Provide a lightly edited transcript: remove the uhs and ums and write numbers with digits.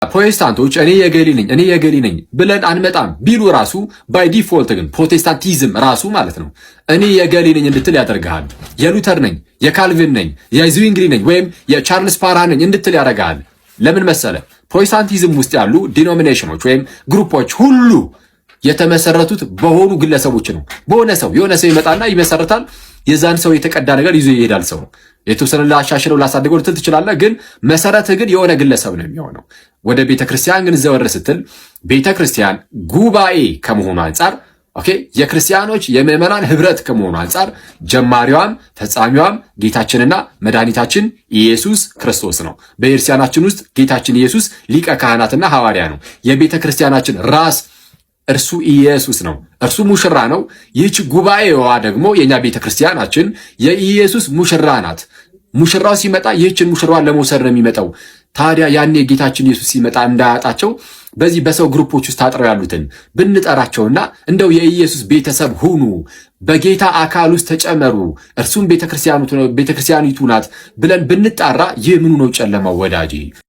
ፕሮቴስታንቶች እኔ የገሊ ነኝ ብለን አንመጣም ቢሉ ራሱ ባይ ዲፎልት ግን ፕሮቴስታንቲዝም ራሱ ማለት ነው እኔ የገሊ ነኝ እንድትል ያደርጋል። የሉተር ነኝ፣ የካልቪን ነኝ፣ የዝዊንግሊ ነኝ ወይም የቻርልስ ፓራ ነኝ እንድትል ያደርጋል። ለምን መሰለ? ፕሮቴስታንቲዝም ውስጥ ያሉ ዲኖሚኔሽኖች ወይም ግሩፖች ሁሉ የተመሰረቱት በሆኑ ግለሰቦች ነው። በሆነ ሰው የሆነ ሰው ይመጣና ይመሰረታል። የዛን ሰው የተቀዳ ነገር ይዞ ይሄዳል። ሰው የተወሰነ ላሻሽለው ላሳደገው ልትል ትችላለህ፣ ግን መሰረትህ ግን የሆነ ግለሰብ ነው የሚሆነው። ወደ ቤተክርስቲያን ግን ዘወር ስትል ቤተክርስቲያን ጉባኤ ከመሆኑ አንጻር ኦኬ፣ የክርስቲያኖች የምዕመናን ህብረት ከመሆኑ አንጻር ጀማሪዋም ፈጻሚዋም ጌታችንና መድኃኒታችን ኢየሱስ ክርስቶስ ነው። በክርስቲያናችን ውስጥ ጌታችን ኢየሱስ ሊቀ ካህናትና ሐዋርያ ነው። የቤተክርስቲያናችን ራስ እርሱ ኢየሱስ ነው። እርሱ ሙሽራ ነው። ይህች ጉባኤዋ ደግሞ የኛ ቤተክርስቲያናችን የኢየሱስ ሙሽራ ናት። ሙሽራው ሲመጣ ይህችን ሙሽራዋን ለመውሰድ ነው የሚመጣው። ታዲያ ያኔ ጌታችን ኢየሱስ ሲመጣ እንዳያጣቸው በዚህ በሰው ግሩፖች ውስጥ ታጥረው ያሉትን ብንጠራቸውና እንደው የኢየሱስ ቤተሰብ ሁኑ፣ በጌታ አካል ውስጥ ተጨመሩ፣ እርሱም ቤተክርስቲያኒቱ ናት ብለን ብንጣራ ይህ ምኑ ነው ጨለማው ወዳጄ?